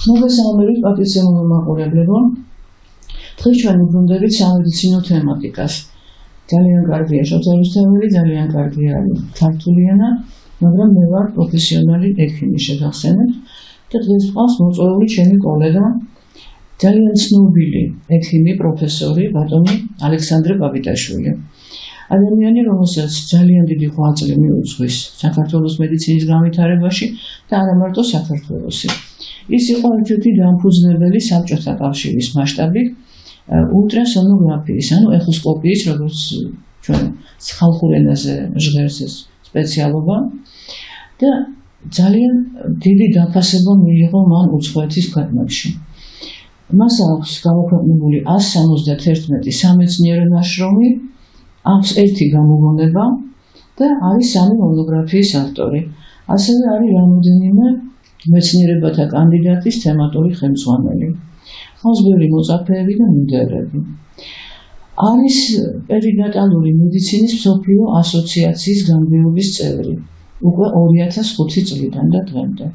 მოგესალმებით პატივცემულო მაყურებლებო. დღეს ჩვენ ვუბრუნდებით სამედიცინო თემატიკას. ძალიან კარგია შოთელუსთემელი, ძალიან კარგია ქართული ენა, მაგრამ მე ვარ პროფესიონალი ექიმი შეგახსენებთ და დღეს ყავს მოწვეული ჩემი კოლეგა, ძალიან ცნობილი ექიმი, პროფესორი, ბატონი ალექსანდრე ბაბიტაშვილი. ადამიანი, რომელსაც ძალიან დიდი ღვაწლი მიუძღვის საქართველოს მედიცინის განვითარებაში და არა მარტო საქართველოსი. ის იყო ერთ-ერთი დამფუძნებელი საბჭოთა კავშირის მასშტაბით ულტრასონოგრაფიის, ანუ ეხოსკოპიის, როგორც ჩვენ ხალხურ ენაზე ჟღერს ეს სპეციალობა და ძალიან დიდი დაფასება მიიღო მან უცხოეთის ქვეყნებში. მას აქვს გამოქვეყნებული 171 სამეცნიერო ნაშრომი, აქვს ერთი გამოგონება და არის 3 მონოგრაფიის ავტორი. ასევე არის რამოდენიმე მეცნიერებათა კანდიდატის თემატური ხელმძღვანელი. ჰყავს ბევრი მოწაფეები და მიმდევრები. არის პერინატალური მედიცინის მსოფლიო ასოციაციის გამგეობის წევრი უკვე 2005 წლიდან და დღემდე.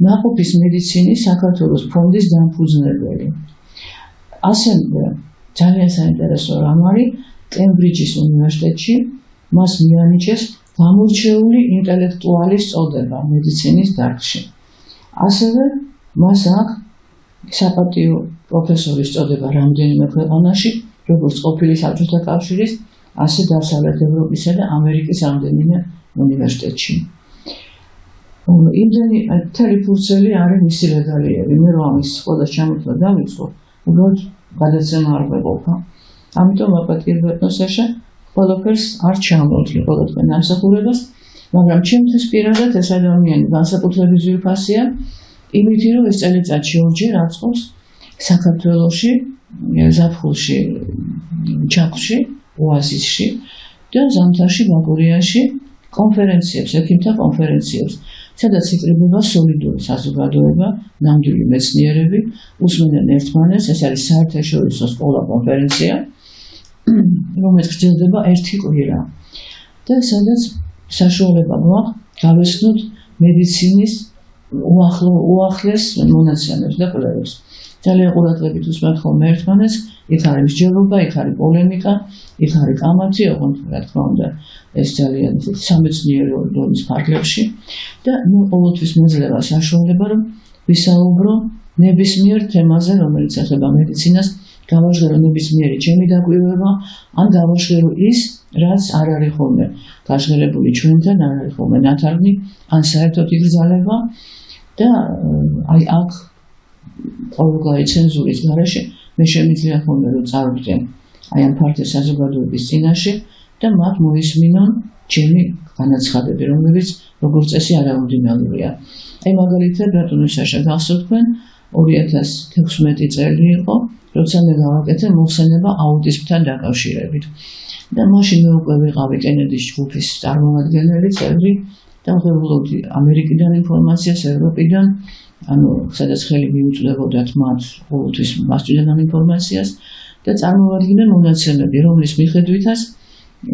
ნაყოფის მედიცინის საქართველოს ფონდის დამფუძნებელი. ასევე ძალიან საინტერესო რამ არის კემბრიჯის უნივერსიტეტში მას მიანიჭეს გამორჩეული ინტელექტუალის წოდება მედიცინის დარგში. ასევე მას აქვს საპატიო პროფესორის წოდება რამდენიმე ქვეყანაში, როგორც ყოფილი საბჭოთა კავშირის, ასე დასავლეთ ევროპისა და ამერიკის რამდენიმე უნივერსიტეტში. იმდენი მთელი ფურცელი არის მისი რეგალიები. მე რომ ამის ყველა ჩამოთვლა დავიწყო, უბრალოდ გადაცემა არ გვეყოფა. ამიტომ ვაპატიებ ეთნოსეშა ყველაფერს არ ჩამოვთვლი ყველა თქვენ ამსახურებას, მაგრამ ჩემთვის პირადად ეს ადამიანი განსაკუთრებით ძვირფასია, იმით რომ ეს წელიწადში ორჯერ აწყობს საქართველოში, ზაფხულში, ჩაქვში, ოაზისში და ზამთარში, ბაკურიაში კონფერენციებს, ექიმთა კონფერენციებს, სადაც იკრიბება სოლიდური საზოგადოება, ნამდვილი მეცნიერები, უსმენენ ერთმანეთს, ეს არის საერთაშორისო სკოლა კონფერენცია, რომელიც გრძელდება 1 კვირა და სადაც საშუალება გვაქვს გავესწროთ მედიცინის უახლეს მონაცემებს და კვლევებს. ძალიან ყურადღებით უსმენთ ხოლმე ერთმანეთს, იქ არის მსჯელობა, იქ არის პოლემიკა, იქ არის კამათი, ოღონდ რა თქმა უნდა ეს ძალიან სამეცნიერო დონის ფარგლებში და მე ყოველთვის მეძლევა საშუალება რომ ვისაუბრო ნებისმიერ თემაზე, რომელიც ეხება მედიცინას, გავაჟღერო ნებისმიერი ჩემი დაკვირვება, ან გავაჟღერო ის, რაც არ არის ხოლმე გაჟღერებული ჩვენთან, არ არის ხოლმე ნათარგმნი, ან საერთოდ იგრძალება და აი აქ ყოველგვარი ცენზურის გარეშე მე შემიძლია ხოლმე რომ წავიდე აი ამ ფართო საზოგადოების წინაშე და მათ მოისმინონ ჩემი განაცხადები, რომლებიც როგორც წესი არაორდინალურია. აი მაგალითად ბატონო საშა გახსოვთ თქვენ 2016 წელი იყო, როცა მე გავაკეთე მოხსენება აუტიზმთან დაკავშირებით. და მაშინ მე უკვე ვიყავი კენედის ჯგუფის წარმომადგენელი, წევრი და ვღებულობდი ამერიკიდან ინფორმაციას, ევროპიდან, ანუ სადაც ხელი მიუწვდებოდათ მათ ყოველთვის მასწავლენ ამ ინფორმაციას და წარმოვადგინე მონაცემები, რომლის მიხედვითაც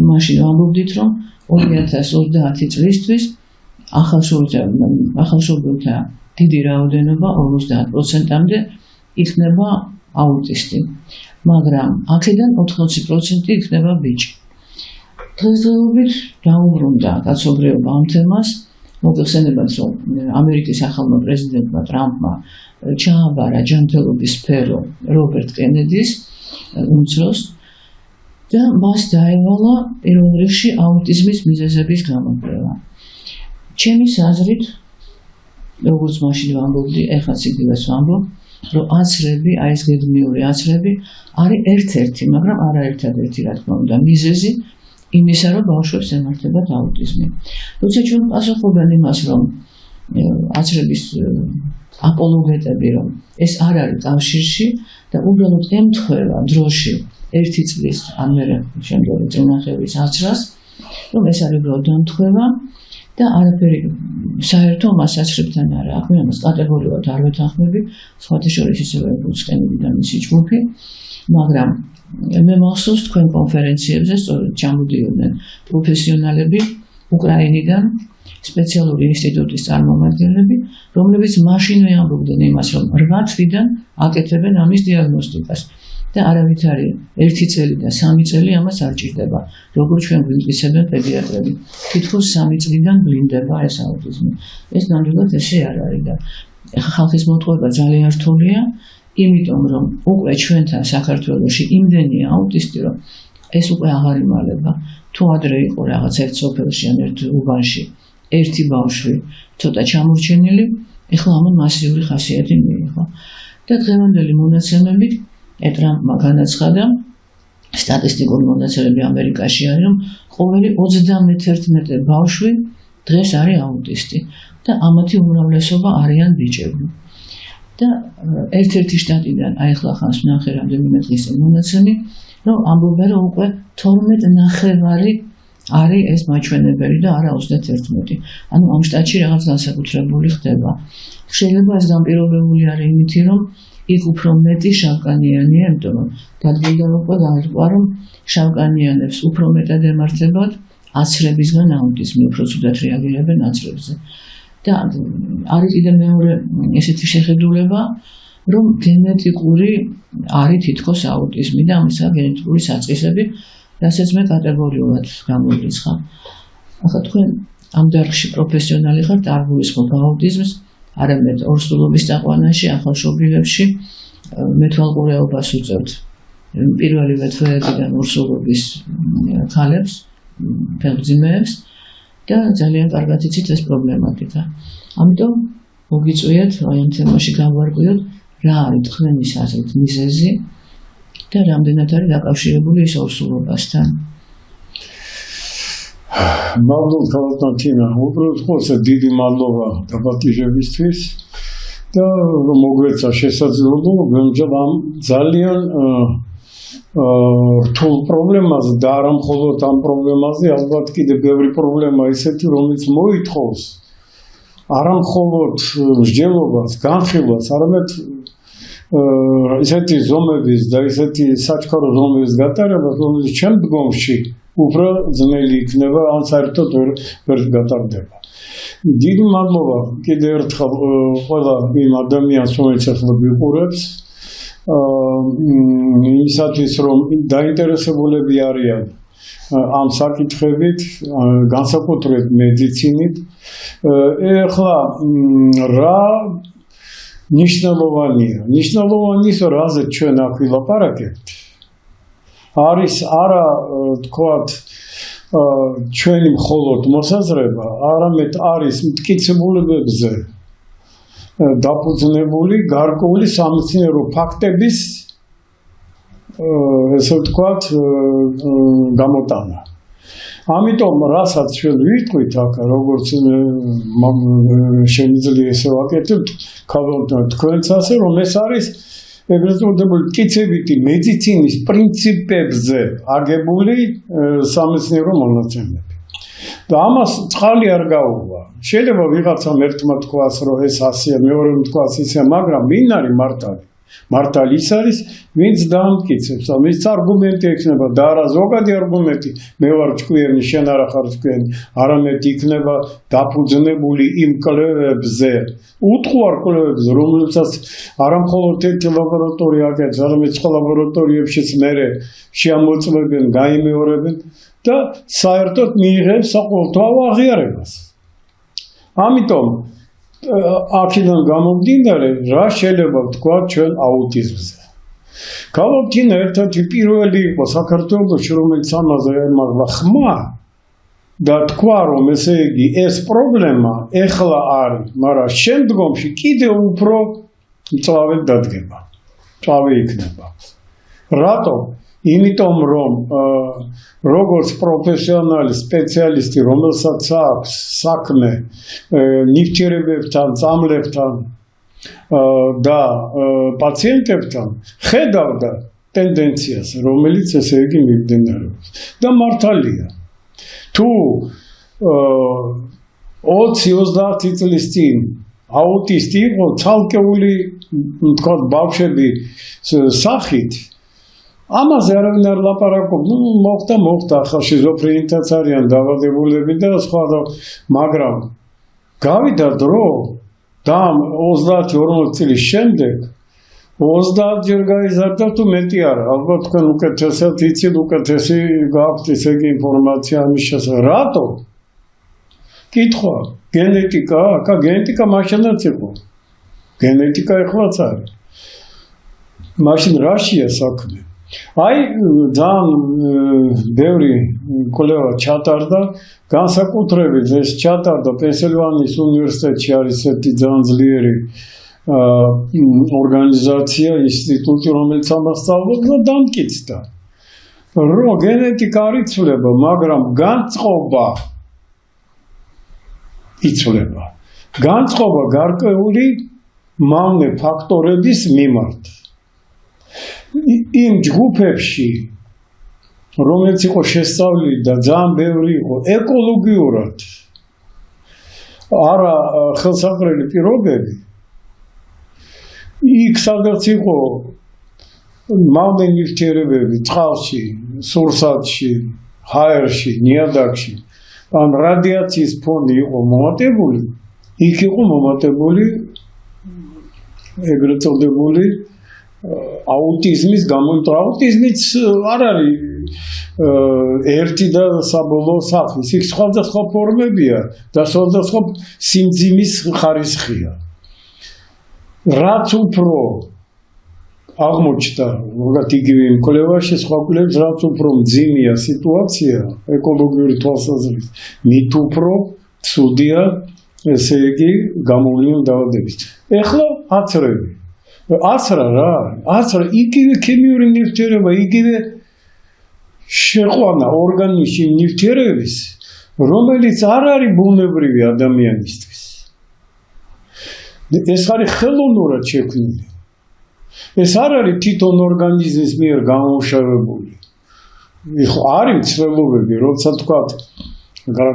მაშინ ვამბობდით, რომ 2030 წლისთვის ახალშობილთა დიდი რაოდენობა 50%-მდე იქნება აუტისტი, მაგრამ აქედან 80% იქნება ბიჭი. დღესდღეობით დაუბრუნდა კაცობრიობა ამ თემას, მოგეხსენებათ, რომ ამერიკის ახალმა პრეზიდენტმა ტრამპმა ჩააბარა ჯანმრთელობის სფერო რობერტ კენედის უმცროს და მას დაევალა პირველ რიგში აუტიზმის მიზეზების გამოკვლევა. ჩემი აზრით, როგორც მაშინ ვამბობდი, ეხლაც იგივეს ვამბობ, რომ აცრები, აი ეს გეგმიური აცრები არის ერთ-ერთი, მაგრამ არა ერთადერთი, რა თქმა უნდა, მიზეზი იმისა, რომ ბავშვებს ემართებათ აუტიზმი. როცა ჩვენ პასუხობენ იმას, რომ აცრების აპოლოგეტები, რომ ეს არ არის კავშირში და უბრალოდ ემთხვევა დროში 1 წლის ან მერე შემდგომი წინახევის აცრას, რომ ეს არის უბრალოდ დამთხვევა და არაფერი საერთო მას აცრებთან არ აქვს. მე ამას კატეგორიულად არ ვეთანხმები, სხვათა შორის ისევე უცხენები და მისი ჯგუფი, მაგრამ მე მახსოვს თქვენ კონფერენციებზე სწორედ ჩამოდიოდნენ პროფესიონალები უკრაინიდან, სპეციალური ინსტიტუტის წარმომადგენლები, რომლებიც მაშინვე ამბობდნენ იმას, რომ 8 თვიდან აკეთებენ ამის დიაგნოსტიკას და არავითარი 1 წელი და 3 წელი ამას არ ჭირდება, როგორც ჩვენ გვიმტკიცებენ პედიატრები. თითქოს 3 წლიდან ვლინდება ეს აუტიზმი. ეს ნამდვილად ესე არ არის და ხალხის მოტყუება ძალიან რთულია, იმიტომ რომ უკვე ჩვენთან საქართველოში იმდენია აუტისტი, რომ ეს უკვე აღარ იმალება. თუ ადრე იყო რაღაც ერთ სოფელში ან ერთ უბანში ერთი ბავშვი ცოტა ჩამორჩენილი, ეხლა ამან მასიური ხასიათი მიიღო. და დღევანდელი მონაცემებით ეტრამპმა განაცხადა, სტატისტიკური მონაცემები ამერიკაში არის, რომ ყოველი 31 ბავშვი დღეს არის აუტისტი და ამათი უმრავლესობა არიან ბიჭები. და ერთ-ერთი შტატიდან აიხლა ხანს ვნახე რამდენიმე დღის მონაცემი, რომ ამბობენ, რომ უკვე 12.5 არის ეს მაჩვენებელი და არა 31. ანუ ამ შტატში რაღაც განსაკუთრებული ხდება. შეიძლება ეს განპირობებული არის იმითი, რომ იქ უფრო მეტი შავკანიანია, იმიტომ რომ დადგინდა უკვე გაირკვა, რომ შავკანიანებს უფრო მეტად ემართებათ აცრებისგან აუტიზმი, უფრო ცუდად რეაგირებენ აცრებზე. და არის კიდევ მეორე ესეთი შეხედულება, რომ გენეტიკური არის თითქოს აუტიზმი და ამისა გენეტიკური საწყისები, რასაც მე კატეგორიულად გამოვლისხარ. ახლა თქვენ ამ დარგში პროფესიონალი ხართ, არ გულისხმობ აუტიზმს, არამედ ორსულობის დაყვანაში, ახალშობილებში მეთვალყურეობას უწევთ პირველივე თვეებიდან ორსულობის ქალებს, ფეხმძიმეებს და ძალიან კარგად იცით ეს პრობლემატიკა. ამიტომ მოგიწვიეთ აი ამ თემაში გავარკვიოთ, რა არის თქვენი აზრით მიზეზი და რამდენად არის დაკავშირებული ის ორსულობასთან. მადლობა თინა, უბრალოდ ხოლმე დიდი მადლობა დაპატიჟებისთვის და მოგვეცა შესაძლებლობა ვემჯობ ამ ძალიან რთულ პრობლემაზე და არა მხოლოდ ამ პრობლემაზე, ალბათ კიდევ ბევრი პრობლემა ისეთი, რომელიც მოითხოვს არა მხოლოდ მსჯელობას, განხილვას, არამედ ისეთი ზომების და ისეთი საჩქარო ზომების გატარებას, რომელიც შემდგომში უფრო ძნელი იქნება, ან საერთოდ ვერ გატარდება. დიდი მადლობა კიდევ ერთხელ ყველა იმ ადამიანს, რომელიც ახლა ვიყურებს, იმისათვის, რომ დაინტერესებულები არიან ამ საკითხებით, განსაკუთრებით მედიცინით. ეხლა რა ნიშნულოვანია? ნიშნულოვანია, რაზე ჩვენ აქ ვილაპარაკებთ. არის არა თქვათ ჩვენი მხოლოდ მოსაზრება, არამედ არის მტკიცებულებებზე დაფუძნებული გარკვეული სამეცნიერო ფაქტების ესე ვთქვათ გამოტანა. ამიტომ რასაც ჩვენ ვიტყვით აქ, როგორც შემიძლია ესე ვაკეთებთ, თქვენც ასე, რომ ეს არის ეგრეთ წოდებული მტკიცებითი მედიცინის პრინციპებზე აგებული სამეცნიერო მონაცემები. და ამას წყალი არ გაუღვა. შეიძლება ვიღაცამ ერთმა თქვას, რომ ეს ასეა, მეორემ თქვას ისე, მაგრამ ვინ არის მართალი? მართალი ის არის, ვინც დაამტკიცებს. ამის არგუმენტი ექნება და არა ზოგადი არგუმენტი, მე ვარ ჭკვიანი, შენ არა ხარ ჭკვიანი, არამედ იქნება დაფუძნებული იმ კვლევებზე, უთხოვარ კვლევებზე, რომელსაც არა მხოლოდ ერთი ლაბორატორია აკეთებს, არამედ სხვა ლაბორატორიებშიც მერე შეამოწმებენ, გაიმეორებენ და საერთოდ მიიღებს საყოველთაო აღიარებას. ამიტომ აქედან გამომდინარე, რა შეიძლება ვთქვა ჩვენ აუტიზმზე. გავაფრთხილე ერთ-ერთი პირველი იყო საქართველოში, რომელიც ამაზე ემაღლა ხმა და თქვა, რომ ესე იგი ეს პრობლემა ეხლა არის, მაგრამ შემდგომში კიდევ უფრო მწვავედ დადგება. მწვავე იქნება. რატომ? იმიტომ რომ როგორც პროფესიონალი სპეციალისტი, რომელსაც აქვს საქმე ნივთიერებებთან, წამლებთან და პაციენტებთან, ხედავდა ტენდენციას, რომელიც ესე იგი მიმდინარეობს. და მართალია. თუ 20-30 წლის წინ აუტისტი იყო ცალკეული, თქვა, ბავშვები სახით, ამაზე არავინ არ ლაპარაკობს. მოხდა ახლა შიზოფრენითაც არიან დაავადებულები და სხვა მაგრამ გავიდა დრო და 30-40 წლის შემდეგ 30 ჯერ გაიზარდა თუ მეტი არა. ალბათ თქვენ უკეთესად იცით, უკეთესი გაქვთ ესე იგი ინფორმაცია ამის შესახებ. რატო? კითხვა, გენეტიკა? გენეტიკა მაშინაც იყო. გენეტიკა ეხლაც არის. მაშინ რაშია საქმე? აი ძალიან ბევრი კოლეგა ჩატარდა, განსაკუთრებით ეს ჩატარდა პენსილვანიის უნივერსიტეტში არის ერთი ძალიან ძლიერი ორგანიზაცია, ინსტიტუტი, რომელიც ამას სწავლობს და დამტკიცდა, რომ გენეტიკა არ იცვლება, მაგრამ განწყობა იცვლება. განწყობა გარკვეული მავნე ფაქტორების მიმართ. იმ ჯგუფებში, რომელიც იყო შესწავლილი და ძალიან ბევრი იყო ეკოლოგიურად არა ხელსაყრელი პირობები, იქ სადაც იყო მავნე ნივთიერებები წყალში, სურსათში, ჰაერში, ნიადაგში, ან რადიაციის ფონი იყო მომატებული, იქ იყო მომატებული ეგრეთ წოდებული აუტიზმის გამომწვევი. აუტიზმიც არ არის ერთი და საბოლოო სახის, იქ სხვადასხვა ფორმებია და სხვადასხვა სიმძიმის ხარისხია. რაც უფრო აღმოჩნდა, მაგათ იგივე იმ კვლევაში, სხვა კვლევებს, რაც უფრო მძიმეა სიტუაცია ეკოლოგიური თვალსაზრისით, მით უფრო ცუდია, ესე იგი, გამოვლინო დაავადების. ეხლა აცრები. აცრა რა? აცრა იგივე ქიმიური ნივთიერება, იგივე შეყვანა ორგანიზმში ნივთიერების, რომელიც არ არის ბუნებრივი ადამიანისთვის. ეს არის ხელოვნურად შექმნილი. ეს არ არის თვითონ ორგანიზმის მიერ გამომუშავებული. არის მცველობები, როცა თქვა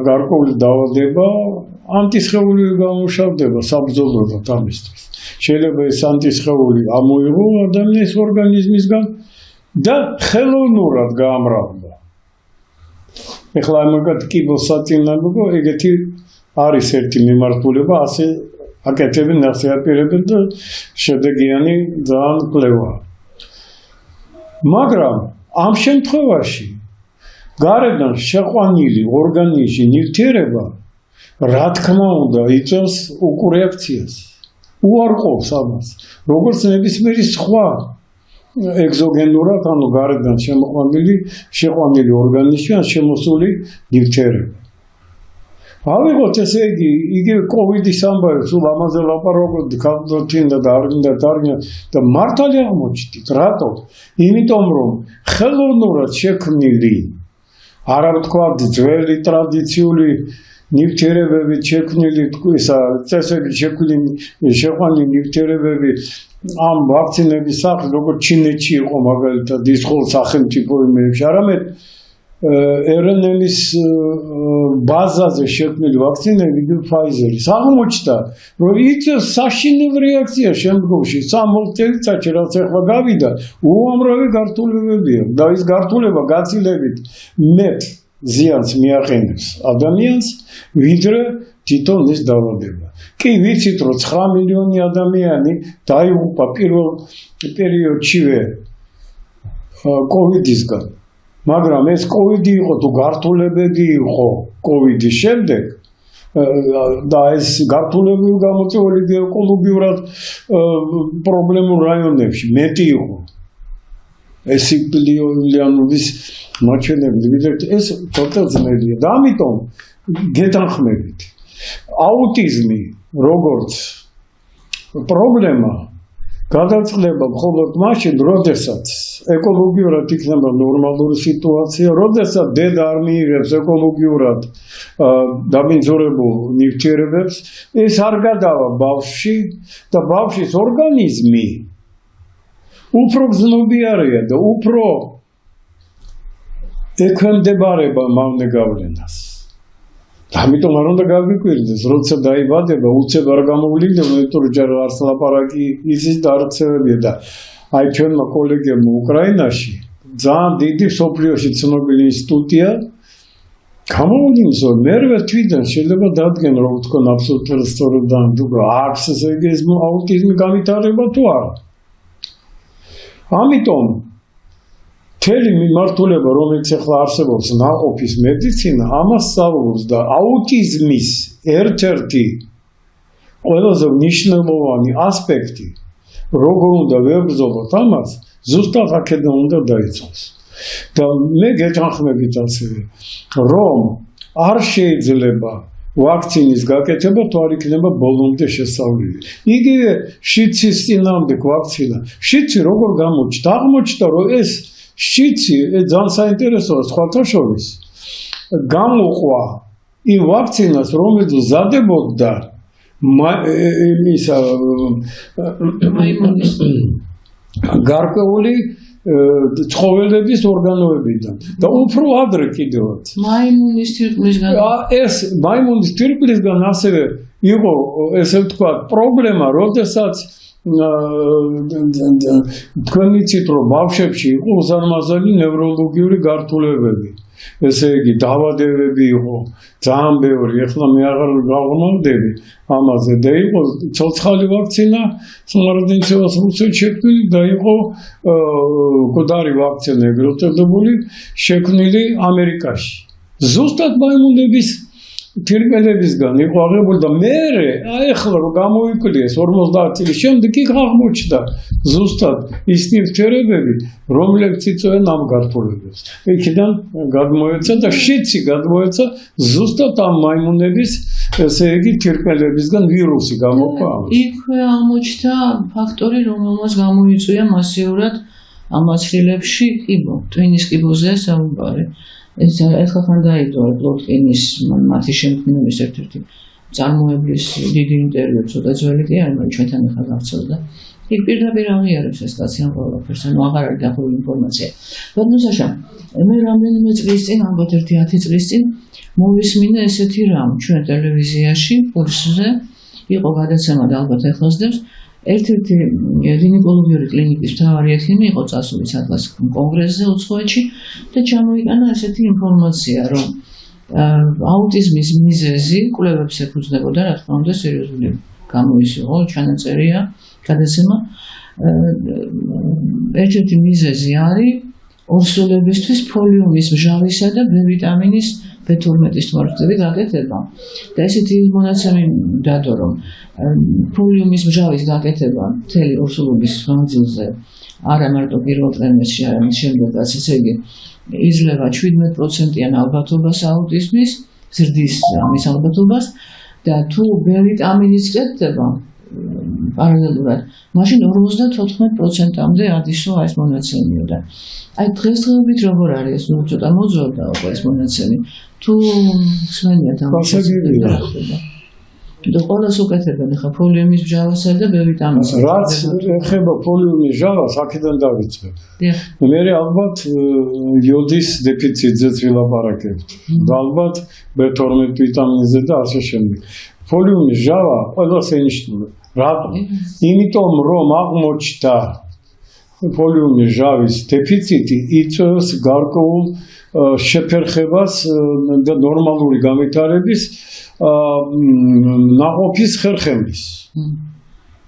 გარკვეული დაავადება, ანტისხეული გამომუშავდება საბრძოლველად ამისთვის. შეიძლება ეს ანტისხეული ამოიღო ადამიანის ორგანიზმისგან და ხელოვნურად გაამრავლდა. ეხლა მაგათ კიბოსაწინააღმდეგო ეგეთი არის ერთი მიმართულება, ასე აკეთებენ, ასე აპირებენ და შედეგიანი ძალიან კვლევაა. მაგრამ ამ შემთხვევაში გარედან შეყვანილი ორგანიზმში ნივთიერება რა თქმა უნდა იწვევს უკურეაქციას. უარყოფს ამას, როგორც ნებისმიერი სხვა ეგზოგენურად, ანუ გარედან შეყვანილი ორგანიზმში ან შემოსული ნივთიერება. ავიღოთ ესე იგი, იგივე კოვიდის ამბავი, სულ ამაზე ლაპარაკობდი, ქალბატონთა და არგინდა და მართალი აღმოჩნდით. რატო? იმიტომ რომ ხელოვნურად შექმნილი, არა ვთქვათ ძველი ტრადიციული ნივთიერებებით შექმნილი წესებით შეყვანილი ნივთიერებები ამ ვაქცინების სახით, როგორც ჩინეთში იყო მაგალითად ის ხოლმე სახელმწიფო იმებში, არამედ RNA-ის ბაზაზე შექმნილი ვაქცინები Pfizer-ის აღმოჩნდა, რომ იწვევს საშინელ რეაქციას შემდგომში 60 წელიწადში, რაც ახლა გავიდა, უამრავი გართულებებია და ის გართულება გაცილებით მეტ ზიანს მიაყენებს ადამიანს, ვიდრე თვითონ ეს დაავადება. კი ვიცით, რომ 9 მილიონი ადამიანი დაიღუპა პირველ პერიოდშივე კოვიდისგან. მაგრამ ეს კოვიდი იყო თუ გართულებები იყო კოვიდის შემდეგ და ეს გართულებები გამოწვეული ეკოლოგიურად პრობლემურ რაიონებში მეტი იყო. ეს სიკვდილიანობის მაჩვენებელი, ეს ცოტა ძნელია და ამიტომ გეთანხმებით. აუტიზმი როგორც პრობლემა გადაწყდება მხოლოდ მაშინ, როდესაც ეკოლოგიურად იქნება ნორმალური სიტუაცია, როდესაც დედა არ მიიღებს ეკოლოგიურად დამინძურებულ ნივთიერებებს, ეს არ გადავა ბავშვში და ბავშვის ორგანიზმი უფრო გზნობიარეა და უფრო ექვემდებარება მავნე გავლენას. ამიტომ არ უნდა გავიკვირდეს, როცა დაიბადება, უცებ არ გამოვლინდება, იმიტომ რომ ჯერ არც ლაპარაკი იცის და არ ქცევებია და აი ჩვენმა კოლეგებმა უკრაინაში ძალიან დიდი მსოფლიოში ცნობილი ინსტიტუტია. გამოვიდეს რომ მერვე თვითონ შეიძლება დადგენ რომ თქვენ აბსოლუტურად სწორად და აქვს ესე იგი ეს აუტიზმი განვითარება თუ არა. ამიტომ მთელი მიმართულება რომელიც ახლა არსებობს ნაყოფის მედიცინა ამას სწავლობს და აუტიზმის ერთ-ერთი ყველაზე მნიშვნელოვანი ასპექტი როგორ უნდა ვებრძოლოთ ამას ზუსტად აქედან უნდა დაიწყოს. და მე გეჯანხმებით ასევე რომ არ შეიძლება ვაქცინის გაკეთება თუ არ იქნება ბოლომდე შესწავლილი. იგივე შიცის წინააღმდეგ ვაქცინა. შიცი როგორ გამოჩნდა? აღმოჩნდა რომ ეს შიცი ძალიან საინტერესოა სხვათა შორის. გამოყვა იმ ვაქცინას რომელიც ზადებოდა ისა გარკვეული ცხოველების ორგანოებიდან და უფრო ადრე კიდევაც მაიმუნის თირკვლისგან ეს მაიმუნის თირკვლისგან ასევე იყო ესე ვთქვათ პრობლემა როდესაც თქვენ იცით რომ ბავშვებში იყო უზარმაზარი ნევროლოგიური გართულებები ესე იგი დაავადებები იყო ძალიან ბევრი ეხლა მე აღარ გავღმავდები ამაზე და იყო ცოცხალი ვაქცინა სამართლინცევას რუსეთში შექმნილი და იყო კოდარი ვაქცინა ეგრეთებული შექმნილი ამერიკაში ზუსტად მაიმუნების თირკმელებისგან იყო აღებული და მერე ეხლა რომ გამოიკვლიეს 50 წლის შემდეგ იქ აღმოჩნდა ზუსტად ის ნივთიერებები რომლებიც იწვევენ ამ გართულებებს. იქიდან გადმოეცა და შიცი გადმოეცა ზუსტად ამ მაიმუნების ესე იგი თირკმელებისგან ვირუსი გამოყვა. იქვე აღმოჩნდა ფაქტორი რომელმაც გამოიწვია მასიურად ამაცრილებში კიბო, ტვინის კიბოზეა საუბარი. ეს ახლა ხან დაიდო პლოტკინის მათი შემქმნელის ერთ-ერთი წარმოებლის დიდი ინტერვიუ ცოტა ძველი კი არა, ჩვენთან ახლა გავრცელდა. იქ პირდაპირ აღიარებს ეს კაცი ამ ყველაფერს, ანუ აღარ არის დახურული ინფორმაცია. ბატონო საშა, მე რამდენიმე წლის წინ, ალბათ 1-10 წლის წინ მოვისმინე ესეთი რამ ჩვენ ტელევიზიაში, კურსზე, იყო გადაცემა და ალბათ ახლოსდებს ერთ-ერთი გინეკოლოგიური კლინიკის მთავარი ექიმი იყო წასული სადღაც კონგრესზე უცხოეთში და ჩამოიტანა ესეთი ინფორმაცია, რომ აუტიზმის მიზეზი კვლევებს ეფუძნებოდა, რა თქმა უნდა, სერიოზული გამოისიღო ჩანაწერია, გადაცემა. ერთ-ერთი მიზეზი არის ორსულებისთვის ფოლიუმის მჟავისა და B ვიტამინის B12-ის თმორწები გაკეთება. და ესეთი მონაცემი დადო, რომ ფოლიუმის მჟავის გაკეთება მთელი ორსულობის ხანგრძლზე არა მარტო პირველ ტრიმესტრში, არამედ შემდეგაც, ესე იგი იძლევა 17%-იან ალბათობას აუტიზმის, ზრდის ამის ალბათობას და თუ B ვიტამინის კეთდება პარალელურად, მაშინ 54%-ამდე ადისვა ეს მონაცემია და აი დღესდღეობით როგორ არის ეს ცოტა მოძველდა ეს მონაცემი თუ ხსენიათ ამ გასაგებია და ყველას უკეთებენ ხა ფოლიუმის მჟავასა და B ვიტამინს რაც ეხება ფოლიუმის მჟავას აქედან დავიწყებ მე ალბათ იოდის დეფიციტზეც ვილაპარაკებთ და ალბათ B12 ვიტამინზე და ასე შემდეგ ფოლიუმის მჟავა ყველას ენიშნულება რატომ? იმიტომ რომ აღმოჩნდა ფოლიუმის მჟავის დეფიციტი იწვევს გარკვეულ შეფერხებას და ნორმალური განვითარების ნაყოფის ხერხემლის.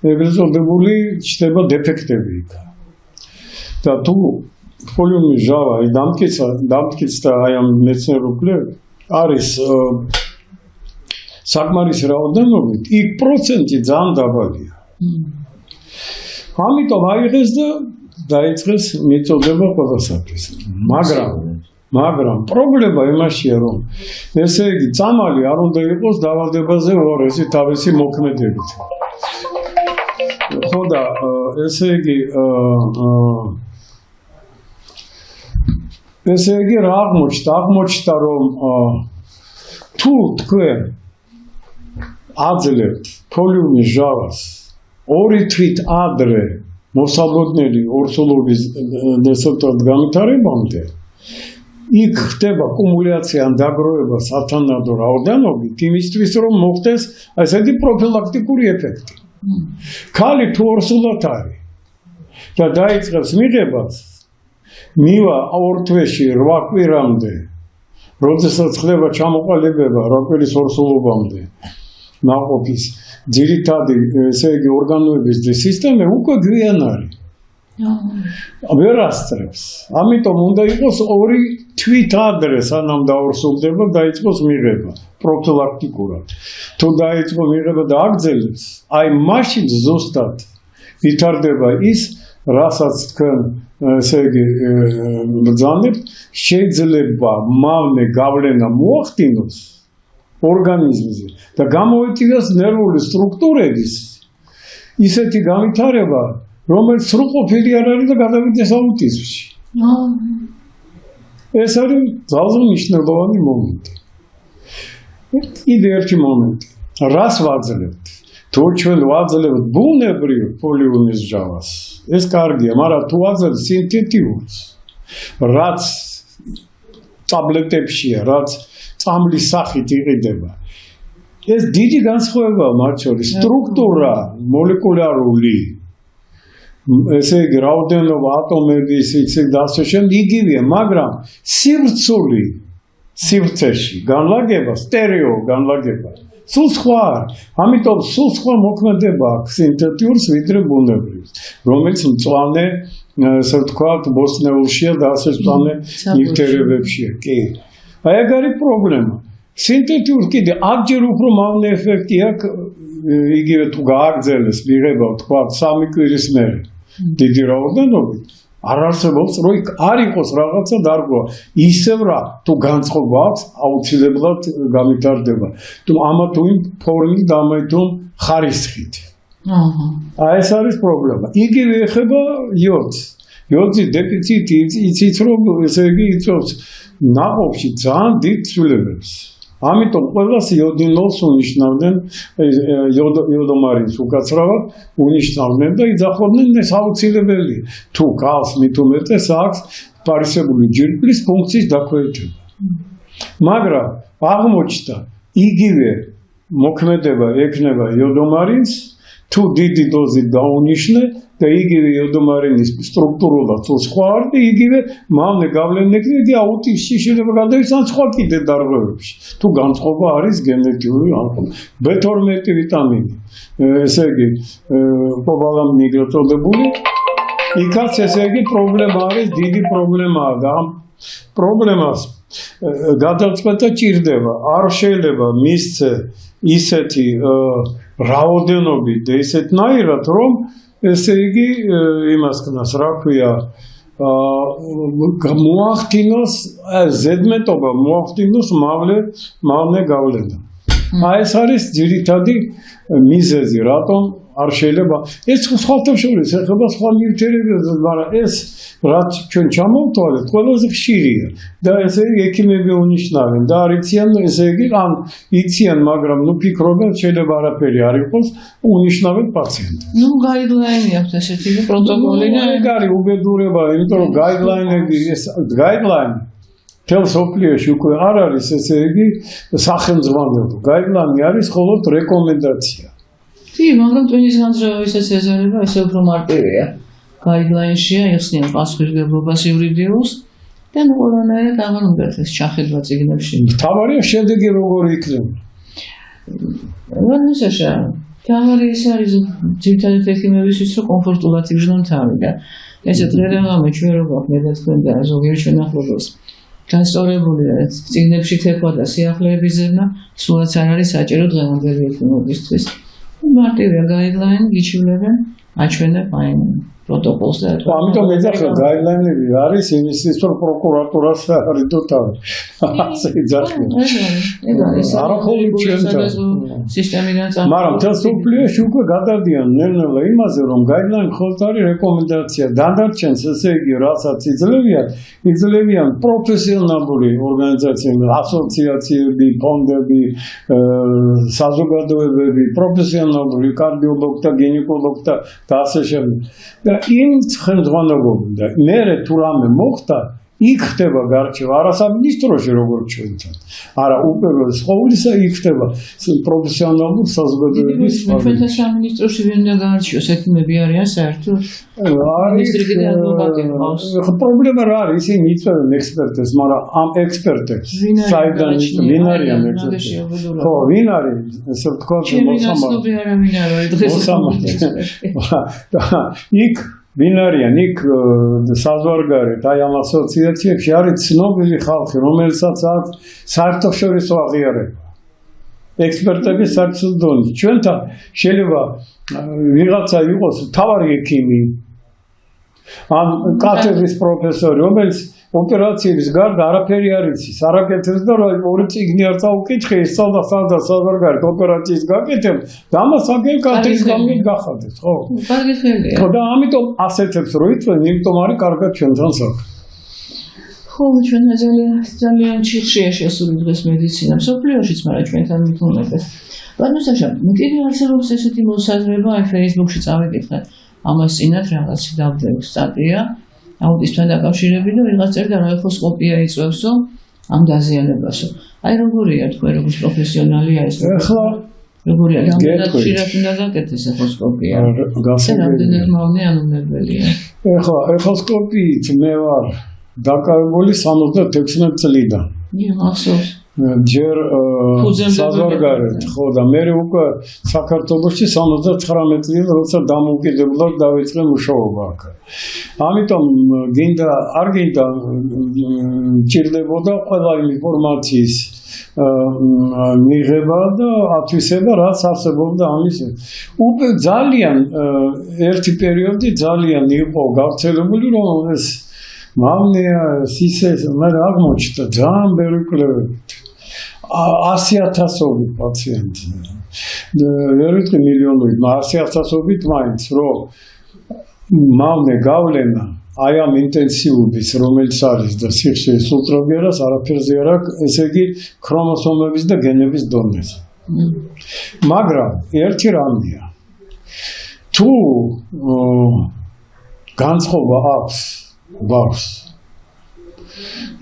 ეგრეთ წოდებული ჩნდება დეფექტები იქ. და თუ ფოლიუმის მჟავა დამტკიცდა აი ამ მეცნიერულ კვლევებში არის საკმარისი რაოდენობით, იქ პროცენტი ძალიან დაბალია. ამიტომ აიღეს და დაიწყეს მიწოდება ყველასათვის. მაგრამ პრობლემა იმაშია, რომ ესე იგი წამალი არ უნდა იყოს დავალდებაზე ორესი თავისი მოქმედებით. ხო და ესე იგი რა აღმოჩნდა, რომ თუ თქვენ აძლევთ ფოლიუმის მჟავას 2 თვით ადრე მოსალოდნელი ორსულობის განვითარებამდე იქ ხდება კუმულაცია ან დაგროვება სათანადო რაოდენობით იმისთვის რომ მოხდეს ესეთი პროფილაქტიკური ეფექტი. ქალი თუ ორსულად არის და დაიწყებს მიღებას მივა 2 თვეში 8 კვირამდე, როდესაც ხდება ჩამოყალიბება 8 კვირის ორსულობამდე ნაყოფის ძირითადი, ესე იგი ორგანოების სისტემა უკვე გვიან არის. ვერ ასწრებს. ამიტომ უნდა იყოს 2 თვით ადრე, სანამ დაორსულდება, დაიწყოს მიღება პროფილაქტიკურად. თუ დაიწყო მიღება და აგრძელებს, აი მაშინ ზუსტად ვითარდება ის, რასაც თქვენ ესე იგი ბრძანებთ, შეიძლება მავნე გავლენა მოახდინოს ორგანიზმზე და გამოიწვიოს ნერვული სტრუქტურების ისეთი განვითარება, რომელიც სრულყოფილი არ არის და გადავიდეს აუტიზმში. ეს არის ძალზე მნიშვნელოვანი მომენტი. კიდე ერთი მომენტი. რას ვაძლევთ? თუ ჩვენ ვაძლევთ ბუნებრივ პოლიუმის ჯავას, ეს კარგია, მაგრამ თუ ვაძლევთ სინთეთიურს, რაც ტაბლეტებშია, რაც წამლის სახით იყიდება, ეს დიდი განსხვავებაა მათ შორის. სტრუქტურა მოლეკულარული, ესე იგი რაოდენობა ატომების და ასე შემდეგ იგივეა, მაგრამ სივრცული სივრცეში განლაგება, სტერეო განლაგება სულ სხვა არის. ამიტომ სულ სხვა მოქმედება აქვს სინთეთიურს ვიდრე ბუნებრივს, რომელიც მწვანე, ასე ვთქვათ, ბოსნეულშია და ასე მწვანე ნივთიერებებშია. კი. აი ეგ არის პრობლემა. სინთეთიურს კიდე აბჯერ უფრო მავნე ეფექტი აქვს, იგივე თუ გააგრძელეს მიღება, ვთქვათ, 3 კვირის მერე. დიდი რაოდენობით არ არსებობს, რომ არ იყოს რაღაცა დარგვა. ისევ რა, თუ განწყობა აქვს, აუცილებლად გამიტარდება. თუ ამა თუ იმ ფორმით და ამა თუ ხარისხით. აი ეს არის პრობლემა. იგივე ეხება იოდს. იოდის დეფიციტი იცით რომ ესე იგი იწვევს ნაყოფში ძალიან დიდ ცვლილებებს. ამიტომ ყველას იოდინოლს უნიშნავდნენ, იოდომარინს უკაცრავად უნიშნავდნენ და იძახოდნენ ეს აუცილებელია. თუ გავს მით უმეტეს აქვს პარისებული ჯირკვლის ფუნქციის დაქვეითება. მაგრამ აღმოჩნდა იგივე მოქმედება ექნება იოდომარინს, თუ დიდი დოზით დაუნიშნე და იგივე იოდომარინის სტრუქტურულად სხვა არის და იგივე მავნე გავლენა ექნება და აუტიზმში შეიძლება გადაიდეს ან სხვა კიდე დარღვევებში. თუ განწყობა არის გენეტიკური ანკომა. B12 ვიტამინი, ესე იგი პობალამ მიგრატოდებული, იქაც ესე იგი პრობლემა არის, დიდი პრობლემაა და ამ პრობლემას გადაწყვეტა ჭირდება. არ შეიძლება მისცე ისეთი რაოდენობით და ისეთნაირად, რომ ესე იგი იმას ქნას, რა ქვია, მოახდინოს ზედმეტობა, მოახდინოს მავნე გავლენა. აი ეს არის ძირითადი მიზეზი, რატომ არ შეიძლება ეს სხვათა შორის ეხება სხვა ნივთიერებებს, მაგრამ ეს რაც ჩვენ ჩამოვთვალეთ, ყველაზე ხშირია და ესე იგი ექიმები უნიშნავენ და არ იციან, ესე იგი ან იციან, მაგრამ ნუ ფიქრობენ, შეიძლება არაფერი არ იყოს, უნიშნავენ პაციენტს. ნუ გაიდლაინი აქვს ესეთი პროტოკოლი და ეგ არის უბედურება, იმიტომ რომ გაიდლაინები, ეს გაიდლაინი თელ სოფლიოში უკვე არ არის, ესე იგი სახელმძღვანელო. გაიდლაინი არის მხოლოდ რეკომენდაცია. კი, მაგრამ ტვინის განძრევებისაც ეზარება ესე უფრო მარტივია. გაიდლაინშია იხსნიან პასუხისმგებლობას იურიდიულს და ნუ ყველანაირად აღარ უნდა ეს ჩახედვა წიგნებში. თავარია შედეგი როგორი იქნება. ნუსაშა, თავარი ის არის ძირითადად ექიმებისთვის, რომ კომფორტულად იგრძნონ თავი და ესე დღე-დღე ჩვენ რო გვაქვს მე და თქვენ და ზოგიერთ ჩვენ ახლობელს განსწორებული არის წიგნებში თექვა და სიახლეების ზრნა, სულაც არ არის საჭირო დღევანდელი ექიმებისთვის. მარტივია გაიდლაინი, გიჩვენებენ, აჩვენებ აი პროტოკოლს და თქვა. ამიტომ ეძახა გაიდლაინები არის იმისთვის, რომ პროკურატურას არიდო თავი. ასე ეძახა. ეგ არის. არაფერი ჩვენთან. სისტემიდან წამოწევს. მაგრამ თელსოფლიოში უკვე გადადიან ნელ-ნელა იმაზე, რომ გაიდლაინი მხოლოდ არის რეკომენდაცია. დანარჩენს ესე იგი, რასაც იძლევიან პროფესიონალური ორგანიზაციები, ასოციაციები, ფონდები, საზოგადოებები, პროფესიონალური კარდიოლოგთა, გინეკოლოგთა და ასე შემდეგ. იმ ხელმძღვანელობიდან მერე თუ რამე მოხდა, იქ ხდება გარჩევა, არა სამინისტროში როგორც ჩვენთან. არა, უპირველეს ყოვლისა იქ ხდება პროფესიონალური საზოგადოების ჩვენთან სამინისტროში ვინ უნდა გაარჩიოს, ეთიმები არიან საერთოდ? პრობლემა რა არის, ისინი იწვევენ ექსპერტებს, მაგრამ ამ ექსპერტებს საიდან ვინ არიან ექსპერტები? ხო, ვინ არის, ესე ვთქვათ, მოსამართლე არავინ არ არის დღეს. იქ ვინ არიან იქ საზღვარგარეთ აი ამ ასოციაციებში არის ცნობილი ხალხი, რომელსაც აქვს საერთაშორისო აღიარება. ექსპერტების საერთო დონეზე. ჩვენთან შეიძლება ვიღაცა იყოს თავარი ექიმი, ან კათედრის პროფესორი, რომელიც ოპერაციების გარდა არაფერი არ იცის, არაკეთებს და ორი წიგნი არ წაუკითხე, ისწავლა საზღვარგარეთ ოპერაციის გაკეთება და ამას აგერ კათედრის გამგე გახადეს, ხო? კარგი ხელია. ხო და ამიტომ ასეთებს რო იწვენ, იმიტომ არის კარგად ჩვენთან საქმე. ხო, ჩვენ ძალიან ჩიხშია შესული დღეს მედიცინა მსოფლიოშიც, მაგრამ ჩვენთან მithumetes. ბატონსაშა, მიტივი არსებობს ესეთი მოსაზრება, აი Facebook-ში წავიკითხე. ამას წინათ რაღაცი დავდეო სტატია აუდიტთან დაკავშირებით და ვიღაც წერდა რომ ეხოსკოპია იწვევსო ამ დაზიანებასო. აი როგორია თქვენ როგორც პროფესიონალია ეს? ახლა როგორია რამდენად ხშირად უნდა გაკეთდეს ეხოსკოპია? რამდენად მავნეანებელია? ახლა ეხოსკოპიით მე ვარ დაკავებული 76 წლიდან. ახსოვს. ჯერ საზღვარგარეთ, ხო და მე უკვე საქართველოში 79 წელი როცა დამოუკიდებლად დავიწყე მუშაობა აქ. ამიტომ არ გინდა ჭირდებოდა ყველა იმ ინფორმაციის მიღება და ათვისება, რაც არსებობდა ამის. ძალიან ერთი პერიოდი ძალიან იყო გავრცელებული, რომ ეს მავნეა სისეს მე აღმოჩნდა ძალიან ბევრი კვლევებით. 100,000 პაციენტი. ვერ ვიტყვი მილიონობით, მაგრამ 100,000-ობით მაინც რომ მავნე გავლენა აი ამ ინტენსივობის, რომელიც არის და სიხშირის ულტრაბიარას არაფერზე არ აქვს, ესე იგი ქრომოსომების და გენების დონეზე. მაგრამ ერთი რამეა. თუ განწყობა აქვს ბავშვს,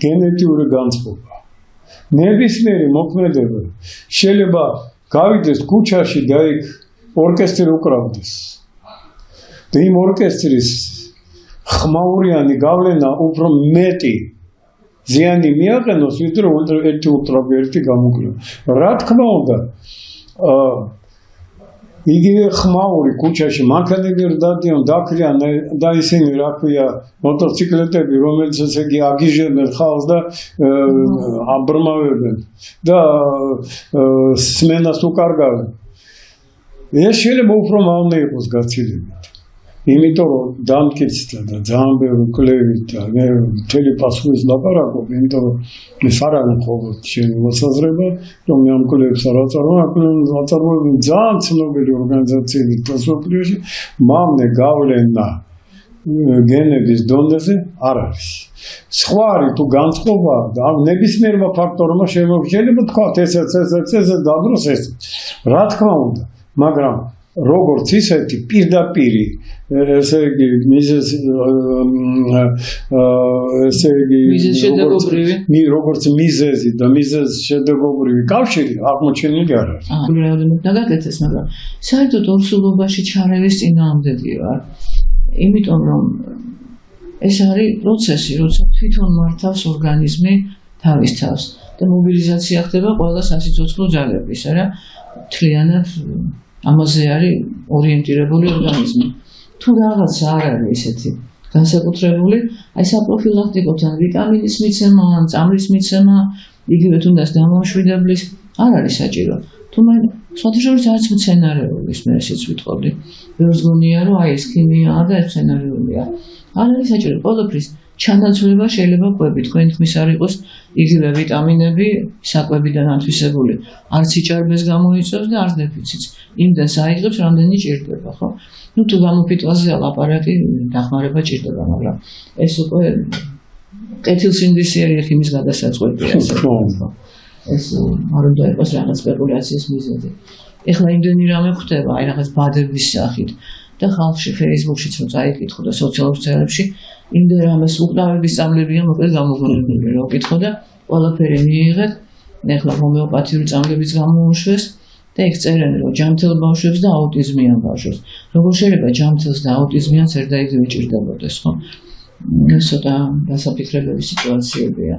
გენეტიური განწყობა ნებისმიერი მოქმედება შეიძლება გავიდეს ქუჩაში და იქ ორკესტრი უკრავდეს. და იმ ორკესტრის ხმაურიანი გავლენა უფრო მეტი ზიანი მიაყენოს, ვიდრე ერთი ულტრაბიერთი გამოკლება. რა თქმა უნდა, იგივე ხმაური ქუჩაში მანქანები დადიან, დაქრიან და ისინი რა ქვია, მოტოციკლეტები, რომელიც ესე იგი აგიჟებენ ხალხს და აბრმავებენ და სმენას უკარგავენ. ეს შეიძლება უფრო მავნე იყოს გაცილებით. იმიტომ რომ დამტკიცდა და ძალიან ბევრი კვლევით და მე მთელი პასუხის ლაპარაკობ, იმიტომ რომ ეს არ არის მხოლოდ ჩემი მოსაზრება, რომ მე ამ კვლევებს არ აწარმოებენ ძალიან ცნობილი ორგანიზაციები მსოფლიოში, მავნე გავლენა გენების დონეზე არ არის. სხვა არის თუ განწყობა და ამ ნებისმიერმა ფაქტორმა შეიძლება თქვა ეს დადროს ეს. რა თქმა უნდა, მაგრამ როგორც ისეთი პირდაპირ ესე იგი როგორც მიზეზი და მიზეზ შედეგობრივი კავშირი აღმოჩენილი არ არის. რაოდენობით დაგაკეთეს, მაგრამ საერთოდ ორსულობაში ჩარევის წინააღმდეგი ვარ. იმიტომ რომ ეს არის პროცესი, როცა თვითონ მართავს ორგანიზმი თავის თავს და მობილიზაცია ხდება ყველა სასიცოცხლო ძალების, არა? მთლიანად ამაზე არის ორიენტირებული ორგანიზმი. თუ რაღაცა არ არის ესეთი განსაკუთრებული, აი საპროფილაქტიკოთან ვიტამინის მიცემა, წამლის მიცემა, იგივე თუნდაც დამამშვიდებლის არ არის საჭირო. თუ მე სხვადასხვა არც მცენარეულის მე ესეც ვიტყოდი. ბევრს გონია რომ აი ეს ქიმიაა და ეს მცენარეულია. არ არის საჭირო ყველაფრის ჩანაცვლება შეიძლება ყვები, თქვენ თქმის არ იყოს იგივე ვიტამინები საკვებიდან ათვისებული. არც იჭარბეს გამოიწვევს და არც დეფიციტს. იმდენს აიღებს, რამდენი ჭირდება, ხო? ნუ თუ გამოფიტვაზე ლაპარაკი დახმარება ჭირდება, მაგრამ ეს უკვე კეთილსინდისიერი ექიმის გადასაწყვეტია. ეს არ უნდა იყოს რაღაც სპეკულაციის მიზეზი. ეხლა იმდენი რამე ხდება, აი რაღაც ბადების სახით. და ხალხში Facebook-შიც რო წაიკითხო და სოციალურ ქსელებში იმდენ რამეს უკრავების სწავლებია მოკლედ გამოგონებული რომ კითხო და ყველაფერი მიიღეთ ეხლა ჰომეოპათიური სწავლებიც გამოუშვეს და იქ წერენ რომ ჯანმრთელ ბავშვებს და აუტიზმიან ბავშვებს როგორ შეიძლება ჯანმრთელს და აუტიზმიანს ერთდაიგივე ჭირდებოდეს ხო ცოტა დასაფიქრებელი სიტუაციებია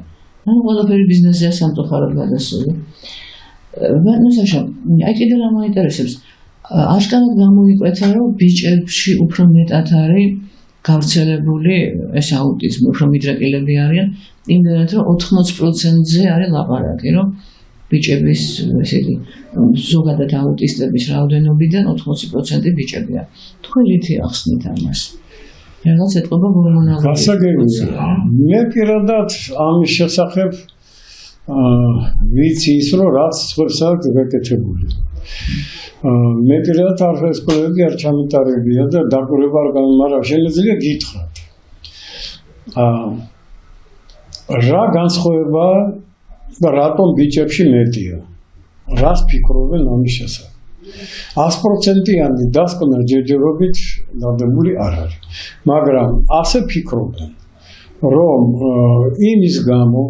ანუ ყველაფერი ბიზნესია სამწუხაროდ გადასული ну Саша აი კიდე რა მაინტერესებს აშკარად გამოიკვეთა რომ ბიჭებში უფრო მეტად არის გავრცელებული ეს აუტიზმი უფრო მიდრეკილები არიან იმდენად რომ 80%-ზე არის ლაპარაკი რომ ბიჭების ესეთი ზოგადად აუტისტების რაოდენობიდან 80% ბიჭებია თქვენ რითი ახსნით ამას რაღაც ეთყობა ჰორმონალური გასაგებია მე პირადად ამის შესახებ ვიცი ის რომ რაც სხვებსაც გაკეთებული მე პირადად არხის კვლევები არ ჩამიტარებია და დაკვირვება არ მაგრამ შეიძლება გითხრათ რა განსხვავება და რატომ ბიჭებში მეტია რას ფიქრობენ ამის შესახებ 100%-იანი დასკვნა ჯერჯერობით დადებული არ არის მაგრამ ასე ფიქრობენ რომ იმის გამო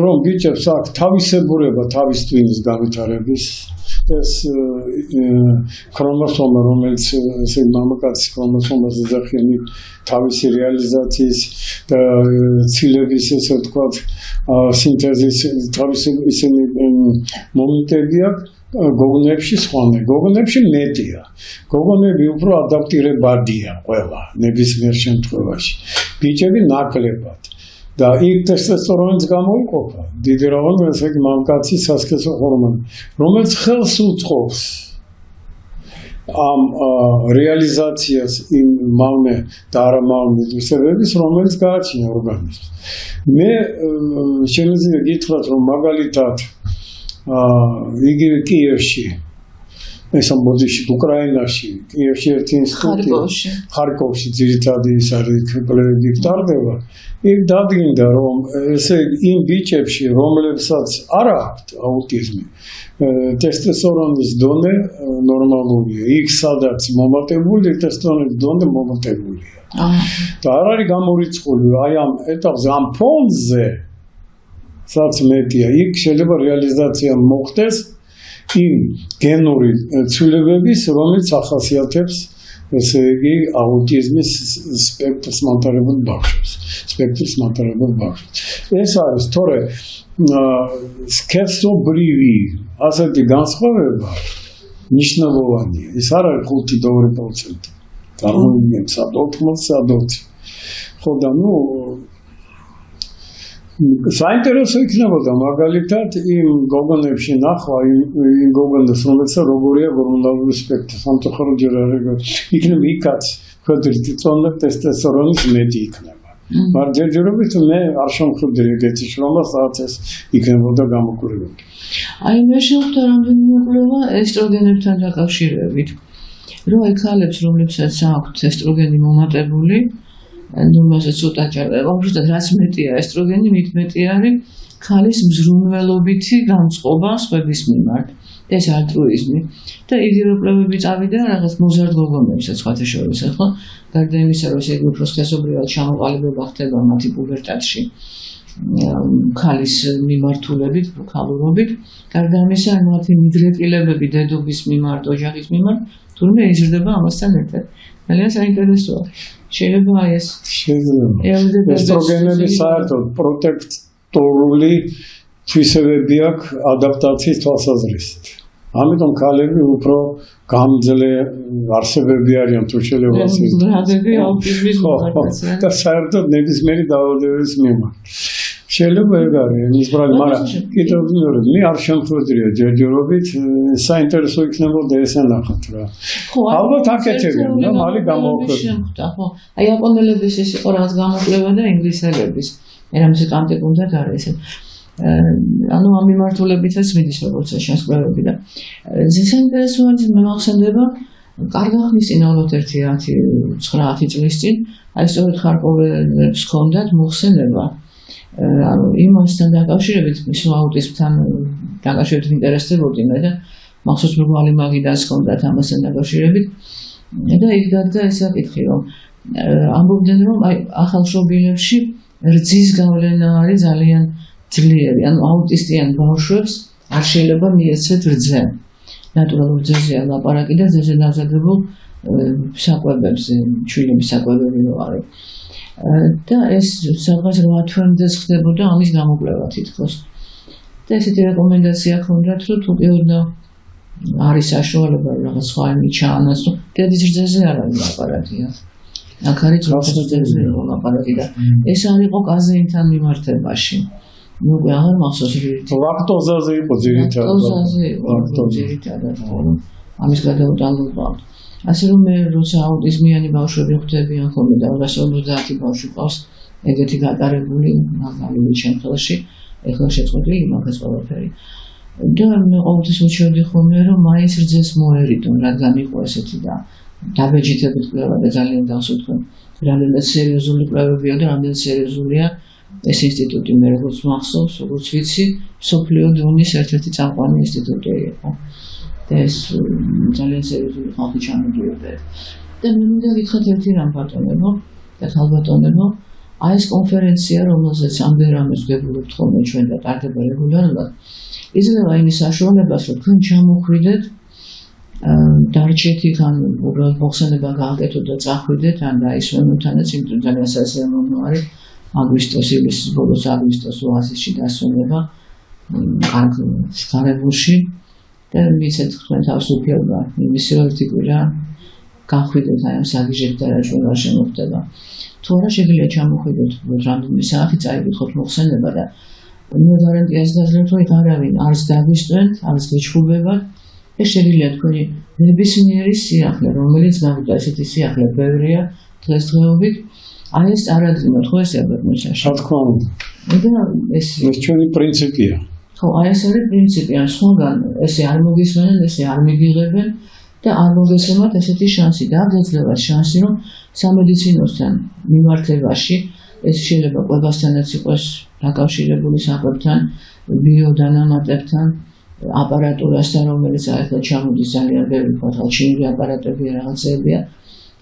რომ ბიჭებს აქვს თავისებურება თავის ტვინის განვითარების ეს ქრომოსომა რომელიც ესე მამაკაცის ქრომოსომას ეძახიან თავისი რეალიზაციის და ცილების ესე ვთქვათ სინთეზის თავისი ისინი მომენტები აქვს გოგონებში სხვანაირ გოგონებში მეტია გოგონები უფრო ადაპტირებადია ყველა ნებისმიერ შემთხვევაში ბიჭები ნაკლებად და იქ ტესტოსტერონიც გამოიყოფა დიდი რაოდენობით ესე იგი მამაკაცის სასქესო ჰორმონი რომელიც ხელს უწყობს ამ რეალიზაციას იმ მალმე და არა მალმე ისევების რომელიც გააჩნია ორგანიზმს მე შემიძლია გითხრათ რომ მაგალითად იგივე კიევში ეს ამბოდიში უკრაინაში კიევში ერთი ინსტიტუტი ხარკოვში ძირითადი ის არის კვლევები ტარდება იქ დადგინდა რომ ესე იმ ბიჭებში რომლებსაც არ აქვთ აუტიზმი ტესტოსტერონის დონე ნორმალურია იქ სადაც მომატებული ტესტოსტერონის დონე მომატებულია და არ არის გამორიცხული აი ამ ეტაპზე ამ ფონზე სადაც მეტია იქ შეიძლება რეალიზაცია მოხდეს იმ გენური ცვლილებების რომელიც ახასიათებს ესე იგი აუტიზმის სპექტრს მომთარებულ ბავშვებს ეს არის თორე სქესობრივი ასეთი განსხვავება მნიშვნელოვანია ის არ არის 5-2% წარმოიდგინეთ სადოთ ხო და ნუ საინტერესო იქნებოდა მაგალითად იმ გოგონებში ნახვა იმ გოგონებს რომელსაც როგორია ჰორმონალური სპექტრი სამწუხაროდ ჯერ არ იქნება იქაც ქვედრით წონდა ტესტოსტერონის მეტი იქნება მაგრამ ჯერჯერობით მე არ შემხვდები ეგეთი შრომა სადაც ეს იქნებოდა გამოკვლევები აი მე შევხვდა რამდენიმე კვლევა ესტროგენებთან დაკავშირებით რომ აი ქალებს რომლებსაც აქვთ ესტროგენი მომატებული ნორმაზე ცოტა ჭარბება, უბრალოდ რაც მეტია ესტროგენი, მით მეტი არის ქალის მზრუნველობითი განწყობა სხვების მიმართ. ეს ალტრუიზმი. და იგივე კვლევები წავიდა რაღაც მოზარდ გოგონებსაც სხვათა შორის, ხო? გარდა იმისა, რომ ეს უფრო სქესობრივად ჩამოყალიბება ხდება მათი პუბერტატში. ქალის მიმართულებით, ქალურობით, გარდა ამისა, მათი მიდრეკილებები დედობის მიმართ, ოჯახის მიმართ, თურმე იზრდება ამასთან ერთად. ძალიან საინტერესოა. შეიძლება ეს ესტროგენები საერთოდ პროტექტორული თვისებები აქვს ადაპტაციის თვალსაზრისით. ამიტომ ქალები უფრო გამძლე არსებები არიან თუ შეიძლება ასე მზრადები აუტიზმის მიმართ და საერთოდ ნებისმიერი დაავადების მიმართ. შეიძლება ეგ არის ის პრობლემა, მაგრამ კიდევ მეორე მე არ შემხვედრია ჯერჯერობით საინტერესო იქნებოდა ესე ნახოთ რა. ალბათ აკეთებენ და მალე გამოვხდება. ხო, აი იაპონელების ეს იყო რაღაც გამოკვლევა და ინგლისელების. მე რამე კანტიკუნდად არის ეს. ანუ ამ მიმართულებითაც მიდის როგორც შენს კვლევები და საინტერესო არის მე მახსენდება კარგა ხნის წინ 21-9 წლის წინ აი სწორედ ხარკოვებს ჰქონდათ მოხსენება ანუ იმასთან დაკავშირებით მის აუტიზმთან დაკავშირებით ინტერესდებოდი მე და მახსოვს რომ ალი მაგიდას ჰქონდათ ამასთან დაკავშირებით და იქ დადგა ეს საკითხი, რომ ამბობდნენ, რომ აი ახალშობილებში რძის გავლენა არის ძალიან ძლიერი, ანუ აუტისტიან ბავშვებს არ შეიძლება მიეცეთ რძე. ნატურალურ რძეზეა ლაპარაკი და რძეზე დამზადებულ საკვებებზე, ჩვილების საკვებები რო არის. და ეს სადღაც 8 თვემდეც ხდებოდა ამის გამოკვლევა თითქოს. და ესეთი რეკომენდაცია ჰქონდათ, რომ თუ კიდევ არის საშუალება რაღაც სხვა იმით ჩაანაცვლო, დედის რძეზე არ არის ლაპარაკია. აქ არის რძეზე ლაპარაკი და ეს არ იყო კაზეინთან მიმართებაში. ნუ აღარ მახსოვს ლაქტოზაზე იყო ძირითადად. ამის გადაუტანობა. ასე რომ მე როცა აუტიზმიანი ბავშვები ხვდებიან ხოლმე და 250 ბავშვი ყავს ეგეთი გატარებული მაგალითად შემთხვევაში, ეხლა შეწყვეტილი იმას ყველაფერი. და მე ყოველთვის ვუჩვენდი ხოლმე, რომ მაინც რძეს მოერიდონ, რადგან იყო ესეთი და დაბეჯითებით კვლევა და ძალიან დავსვეთქვენ. რამდენად სერიოზული კვლევებია და რამდენად სერიოზულია ეს ინსტიტუტი. მე როგორც მახსოვს, როგორც ვიცი, მსოფლიო დონის ერთ-ერთი წამყვანი ინსტიტუტი იყო. და ეს ძალიან სერიოზული ხალხი ჩამოდიოდა. და მე მინდა გითხრათ ერთი რამ ბატონებო და ხალბატონებო, აი ეს კონფერენცია, რომელზეც ამდენ რამეს ვგებულობთ ხოლმე ჩვენ და ტარდება რეგულარულად, იძლევა იმის საშუალებას, რომ თქვენ ჩამოხვიდეთ, დარჩეთ იქ, ან უბრალოდ მოხსენება გააკეთოთ და წახვიდეთ, ან დაისვენოთ, იმიტომ ძალიან სასიამოვნო არის აგვისტოს, ივლისის ბოლოს აგვისტოს ოაზისში დასვენება კარგ სხარებულში და მიცეთ თქვენ თავს უფლება იმისი, რომ ერთი კვირა გახვიდეთ აი ამ საგიჟებთან და ჩვენ არ შემოხდება. თუ არა შეგიძლია ჩამოხვიდეთ რამდენიმე საათი, წაიკითხოთ მოხსენება და მე გარანტიას გაძლევთ, რომ იქ არავინ არც დაგვისწვენთ, არც გიჩხუბებათ. ეს შეგიძლია თქვენი ნებისმიერი სიახლე, რომელიც გავიდა ესეთი სიახლე ბევრია დღესდღეობით, აი ეს წარადგინოთ, ხო ესე ბერნაშაში. რა თქმა უნდა. და ეს ჩვენი პრინციპია. ხო, აი ეს არის პრინციპი, ან სხვაგან ესე არ მოგისმენენ, ესე არ მიგიღებენ და არ მოგესმათ ესეთი შანსი და აღძლევა შანსი, რომ სამედიცინოსთან მიმართებაში ეს შეიძლება კვებასთანაც იყოს დაკავშირებული საკვებთან, ბიოდანამატებთან, აპარატურასთან, რომელიც ახლა ჩამოდის ძალიან ბევრი ხალხში აპარატები რაღაცებია,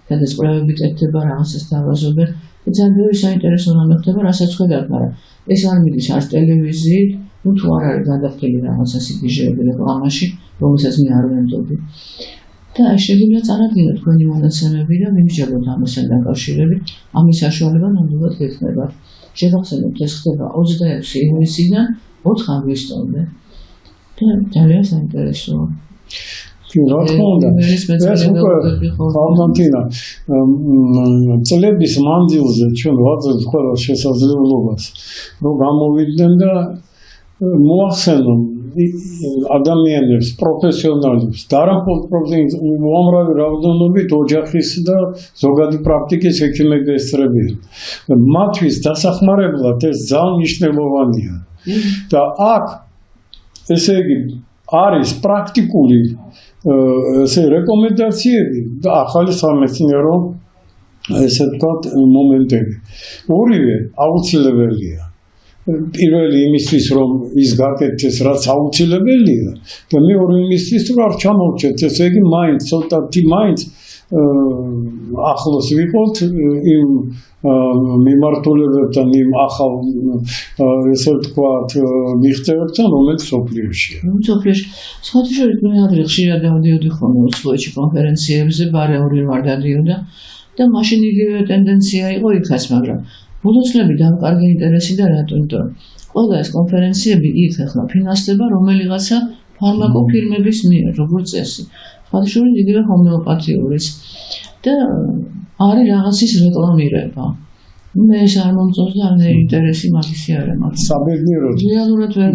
სადაც კვლევები ტექდება, რაღაცას თავაზობენ და ძალიან ბევრი საინტერესო რამე ხდება, რასაც ხედავთ, მაგრამ ეს არ მიდის არც ტელევიზიით, ну თუ არ არის გადაფრთხილი რაღაცა სიგიჟეები რეკლამაში, რომელსაც მე არ ვემდობი. და შეგიძლია წარადგინოთ თქვენი მონაცემები და მიმსჯელოთ ამასთან დაკავშირებით, ამის საშუალება ნამდვილად გექნებათ. შეგახსენებთ, ეს ხდება 26 ივნისიდან 4 აგვისტომდე. და ძალიან საინტერესოა. რა თქმა უნდა, ეს უკვე ალტერნატივა წლების მანძილზე ჩვენ ვაძლევთ ყველა შესაძლებლობას, რომ გამოვიდნენ და მოახსენონ ადამიანებს, პროფესიონალებს, და არა მხოლოდ უამრავი რაოდენობით ოჯახის და ზოგადი პრაქტიკის ექიმები ესწრებიან. მათთვის დასახმარებლად ეს ძალიან მნიშვნელოვანია. და აქ ესე იგი არის პრაქტიკული ესე რეკომენდაციები და ახალი სამეცნიერო ესე ვთქვათ მომენტები. ორივე აუცილებელია. პირველი იმისთვის, რომ ის გაკეთდეს, რაც აუცილებელია, და მეორე იმისთვის, რომ არ ჩამოვჭეთ, ესე იგი მაინც ცოტათი მაინც ახლოს ვიყოთ იმ მიმართულებებთან, იმ ახალ ესე ვთქვათ მიღწევებთან, რომელიც სოფლიოშია. სოფლიოში სხვათა შორის მე ადრე ხშირად დავდიოდი ხოლმე სოფლიოში კონფერენციებზე, ბარე ორი ვარ დადიოდა და მაშინ იგივე ტენდენცია იყო იქაც, მაგრამ ბოლო წლები დამყარდა ინტერესი და რატომ? ყველა ეს კონფერენციები იქ ახლა ფინანსდება რომელიღაცა ფარმაკოფირმების მიერ, როგორც წესი. სხვათა შორის იგივე ჰომეოპათიურის და არის რაღაცის რეკლამირება. მე ეს არ მომწონს და არ ინტერესი მაგისი არ მაქვს. საბედნიეროდ რეალურად ვერ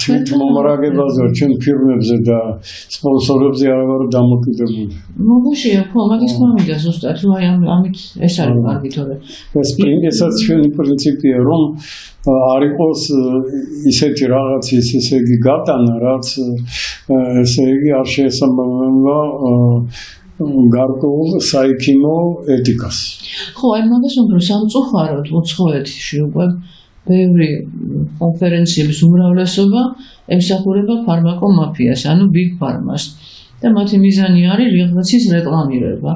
ჩვენ მომარაგებაზე, ჩვენ ფირმებზე და სპონსორებზე არ ვარ დამოკიდებული. მოგუშია, ხო, მაგის მომიდა ზუსტად, რომ აი ამით ეს არის კარგი თორე. ესაც ჩვენი პრინციპია, რომ არ იყოს ისეთი რაღაცის, ესე იგი გატანა, რაც ესე იგი არ შეესაბამება გარკვეულ საიქიმო ეთიკას. ხო, აი მაგას უფრო სამწუხაროდ უცხოეთში უკვე ბევრი კონფერენციების უმრავლესობა ემსახურება ფარმაკომაფიას, ანუ ბიგ ფარმას. და და მათი მიზანი არის რაღაცის რეკლამირება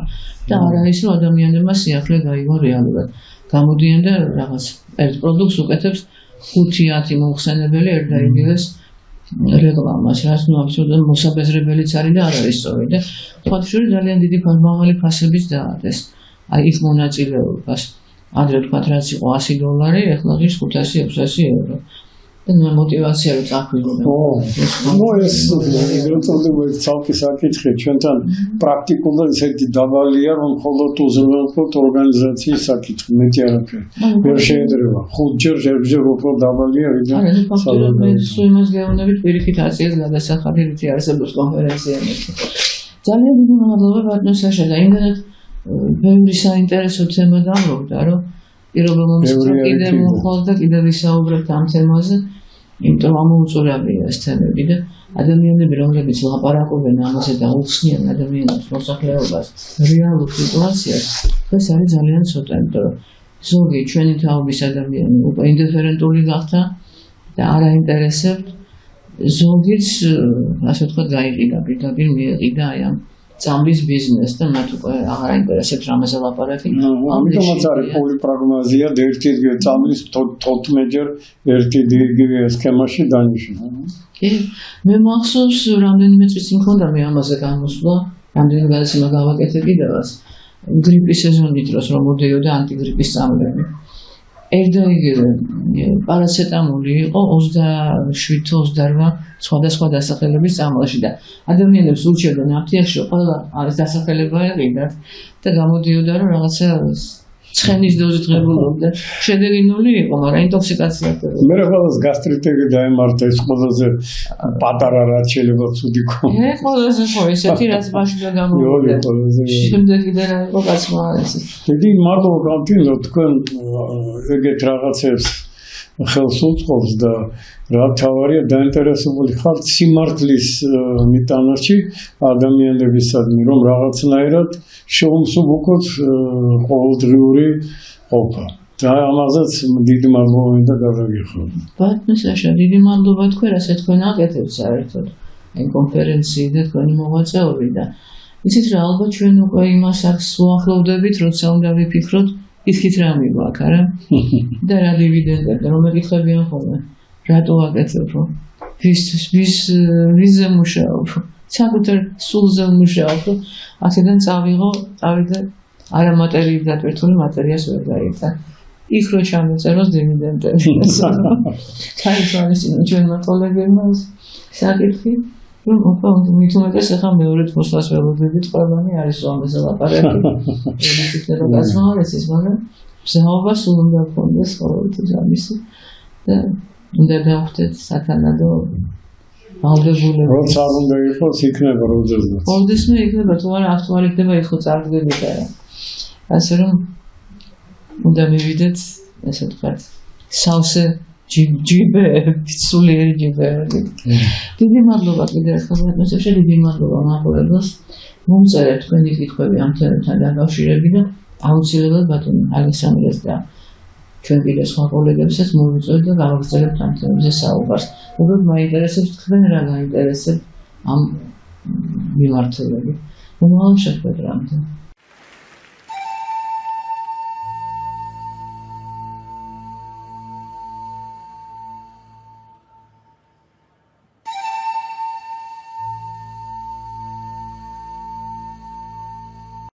და არა ის რომ ადამიანებმა სიახლე გაიგონ რეალურად. გამოდიან და რაღაც ერთ პროდუქტს უკეთებს 5-10 მომხსენებელი ერთ და იგივეს რეკლამას, რაც ნუ აბსოლუტურად მოსაბეზრებელიც არის და არ არის სწორი და თქვათ შორის ძალიან დიდი მაღალი ფასებიც დაადეს. აი იქ მონაწილეობას. ადრე თქვათ რაც იყო $100, ახლა ღირს 500-600 €. და мотивация რო წახვიდობენ. ეს ეგრეთწოდებულ ცალკე საკითხი ჩვენთან პრაქტიკულად ისეთი დაბალია რომ მხოლოდ უზრუნველყოფთ ორგანიზაციის საკითხი მეტი არაფერი. ვერ შეიძლება 5-ჯერ უფრო დაბალია ვიდრე მე სულ იმას გეუბნებით პირიქით აციას გადასახადი რითი არსებობს კონფერენციებში. ძალიან დიდი მადლობა ბატონ საშა და იმდენად ბევრი საინტერესო თემა დამროგდა რომ პირობ მომს კიდევ მოხვალ და კიდევ ვისაუბრებთ ამ თემაზე. იმიტომ ამოუწურებია ეს თემები და ადამიანები რომლებიც ლაპარაკობენ ამაზე და უხსნიან ადამიანებს მოსახლეობას რეალურ სიტუაციას ეს არის ძალიან ცოტა იმიტომ რომ ზოგი ჩვენი თაობის ადამიანი უკვე ინდიფერენტული გახდა და არ აინტერესებთ ზოგიც ასე ვთქვათ გაიყიდა პირდაპირ მიეყიდა აი ამ წამლის ბიზნეს და მათ უკვე აღარ აინტერესებს რამაზე ლაპარაკი. ამიტომაც არის პოლიპრაგმაზია და ერთი წამლის 12-ჯერ ერთი იგივე სქემაში დანიშნა. კი, მე მახსოვს რამდენიმე წლის წინ მქონდა მე ამაზე გამოსვლა, რამდენიმე გადაცემა გავაკეთე კიდევაც. გრიპის სეზონის დროს რომ მოდიოდა ანტიგრიპის წამლები. ერთ და იგივე პარაცეტამოლი იყო 27-28 სხვადასხვა დასახელების წამლაში და ადამიანებს ურჩევდნენ აფთიაქში რომ ყველა არის დასახელება ეყიდათ და გამოდიოდა რომ რაღაცა ცხენის დოზით ღებულობდა. შედეგი ნული იყო, მაგრამ ინტოქსიკაცია ხდება. მე ყველას გასტრიტები დაემართა ეს ყველაზე პატარა რაც შეიძლება ცუდი ქონა. მე ყველაზე ხო ესეთი რაც ბაშიდა გამოვიდა. შემდეგი და რა იყო კაცმა ეს. დიდი მადლობა გამთინო თქვენ ეგეთ რაღაცებს ხელს უწყობს და რა თავარია დაინტერესებული ხართ სიმართლის მიტანაში ადამიანებისადმი რომ რაღაცნაირად შეუმსუბუქოთ ყოველდღიური ყოფა. და ამაზეც დიდი მადლობა მინდა გადაგიხადოთ. ბატონო საშა, დიდი მადლობა თქვენ, რასაც თქვენ აკეთებთ საერთოდ. აი კონფერენცії და თქვენი მოღვაწეობი და იცით რა, ალბათ ჩვენ უკვე იმას აქ უახლოვდებით, როცა უნდა ვიფიქროთ ისიც რა მიგვაქვს, არა? და რა დივიდენდები, რომ მეკითხებიან ხოლმე. რატო აკეთებ, რომ ვის მუშაობ, საკუთარ სულზე მუშაობ, აქედან წავიდა არა მატერიით დატვირთული მატერიას ვერ გაიგდა. იქ რო ჩამოწეროს დივიდენდები. ქაითვალისწინოთ ჩვენმა კოლეგებმა საკითხი, რომ უკვე მით უმეტეს ახლა მეორე თმოსვას ველოდებით ყველანი არის ამაზე ლაპარაკი. ეს კაცმა არის ის, მაგრამ ზაობა სულ უნდა გქონდეს ყოველთვის ამისი და უნდა დავხვდეთ სათანადო ვალდებულება. როცა არ უნდა იყოს, იქნება როდესაც. ყოველდღიურად იქნება, თუ არა აქტუალიზდება ის ხო წარდგებით არა. ასე რომ უნდა მივიდეთ, ესე ვთქვათ, სავსე ჯიბეები, სულიერი ჯიბეები. დიდი მადლობა კიდევ ერთხელ ბატონო, დიდი მადლობა მაყურებელს. მომწერეთ თქვენი კითხვები ამ თემებთან დაკავშირებით და აუცილებლად ბატონო ალექსანდრეს და ჩვენ კიდევ სხვა კოლეგებსაც მოვიწოდეთ და გავაგრძელებთ ამ თემებზე საუბარს. უბრალოდ მაინტერესებს თქვენ რა გაინტერესებთ ამ მიმართულებით. მომავალ შეხვედრამდე.